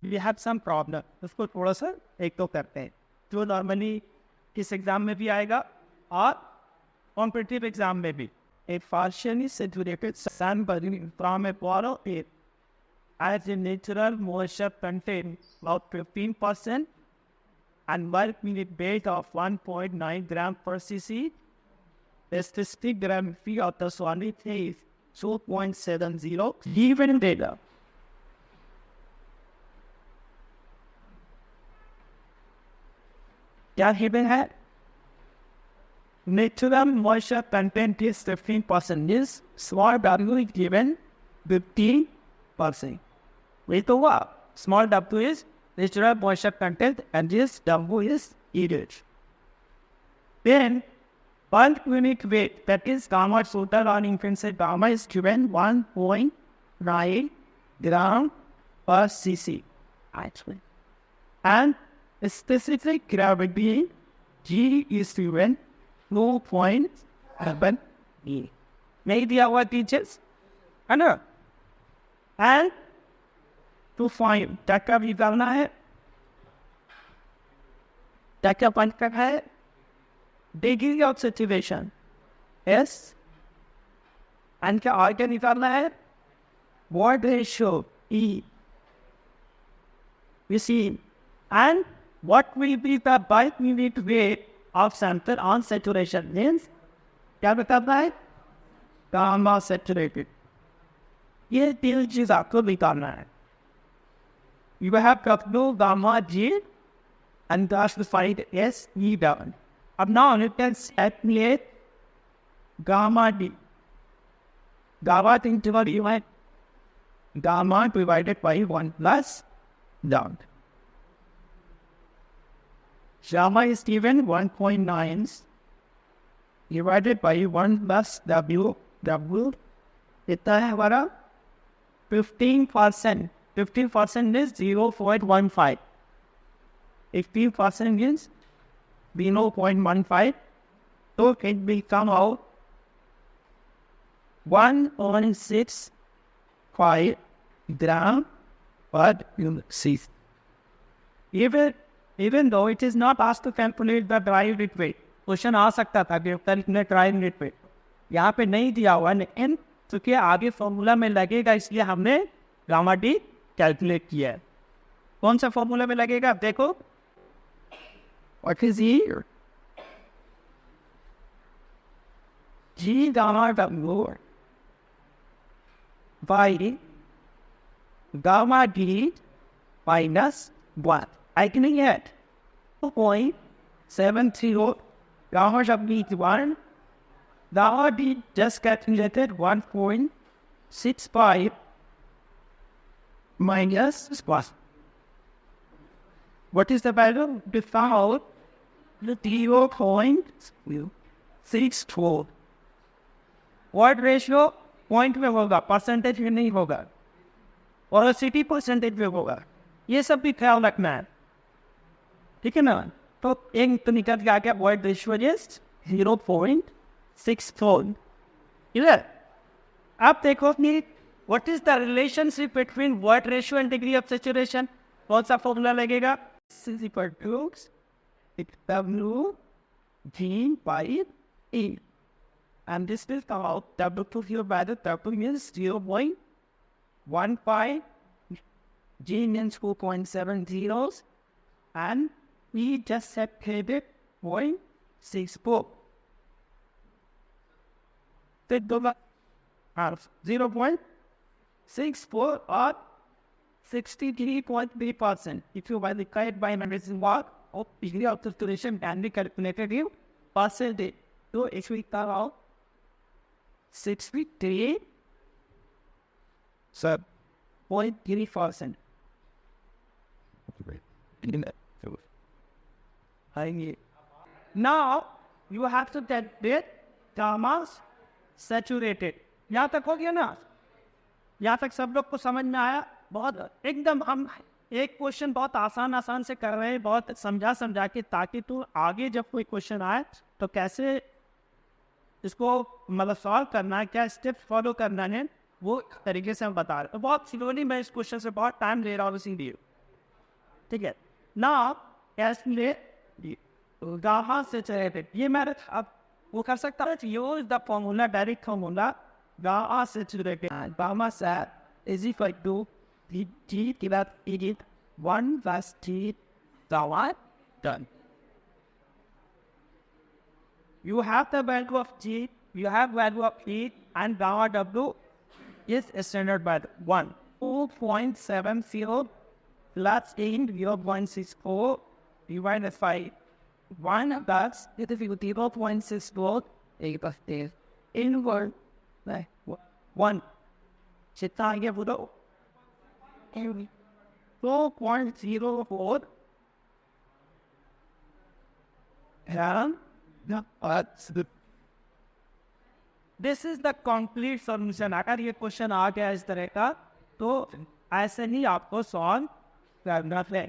We have some problem, उसको थोड़ा सा एक तो करते हैं जो नॉर्मली इस एग्जाम में भी आएगा और कॉम्पिटिटिव एग्जाम में भी. A partially saturated sample from a bottle it has a natural moisture content about 15% and bulk minute weight of 1.9 gram per cc. The specific gravity of the solid is 2.70 given data. क्या given है? Natural moisture content is 15%. Is small w is given 15%. Wait to what? Small w is natural moisture content and this w is needed. Then bulk unit weight, that is gamma total on infant gamma, is given 1.9 gram per cc. Actually. And specific gravity G is given 2.7 E. Maybe our teachers, and to find that का भी करना है, that का point का है degree of saturation S, and क्या और क्या निकालना है, word ratio E. You see, and what will be the bulk unit weight of sample on saturation means क्या बताता है, gamma saturated. ये तीन चीज आपको निकालना है. You have to know gamma G and thus to find S E down. अब now you can calculate gamma D. Gamma interval divided gamma divided by 1 plus down. Gamma is given 1.9 divided by 1 plus W. W कितना है हमारा 15%. 15% is 0.15. 15% is 0.15. So it will come out 1.65 gram per unit cc. Even though it is not asked to calculate the dry unit weight, question आ सकता था कि calculate dry unit weight, यहाँ पे नहीं दिया हुआ, लेकिन चूंकि आगे फॉर्मूला में लगेगा इसलिए हमने गामा डी कैलकुलेट किया है. कौन सा फॉर्मूला में लगेगा देखो, what is here, ji gamma W by gamma D minus 1. I can get 2.70 gamma W is 1. Gamma D just calculated 1.65 minus 1. What is the value? We found the 0.64. What ratio? Point में होगा, percentage में नहीं होगा, और city percentage में होगा. ये सब भी ख्याल रखना है, ठीक है ना. तो एक तो निकल के आ गया वॉइड रेशियो इज 0.64. क्लियर. आप देखो कि what is the relationship between void ratio and degree of saturation. कौन सा फॉर्मूला लगेगा, W G by E, and this will come out W2 here by the W means 0.15, G means 2.70, and we just separated 0.64. Take the 0.64 or 63.3%. If you multiply it by medicine work of degree of saturation can be calculated in percentage. So if we come out 63.3%. Now you have to calculate gamma saturated. यहाँ तक हो गया ना, यहाँ तक सब लोग को समझ में आया. बहुत एकदम हम एक क्वेश्चन बहुत आसान से कर रहे हैं, बहुत समझा के, ताकि तू आगे जब कोई क्वेश्चन आए तो कैसे इसको मतलब सॉल्व करना है, क्या स्टेप्स फॉलो करना है, वो तरीके से हम बता रहे हैं. तो बहुत स्लोली मैं इस क्वेश्चन से बहुत टाइम ले रहा हूँ इसीलिए. ठीक है ना, कैलकुलेट गामा सैचुरेटेड, ये मैंने अब वो कर सकता है, use the formula, direct formula, gamma saturated, gamma sat is equal to T divided by 1 plus T gamma done. You have the value of G, you have value of T, and gamma W is standard by 1. 2.70 plus 0.64 divided by 1 plus 0.64 inward 1. कितना आ गया बोलो? 2.04 and this is the complete solution. अगर ये question आ गया इस तरह का तो ऐसे ही आपको सॉल्व करना है।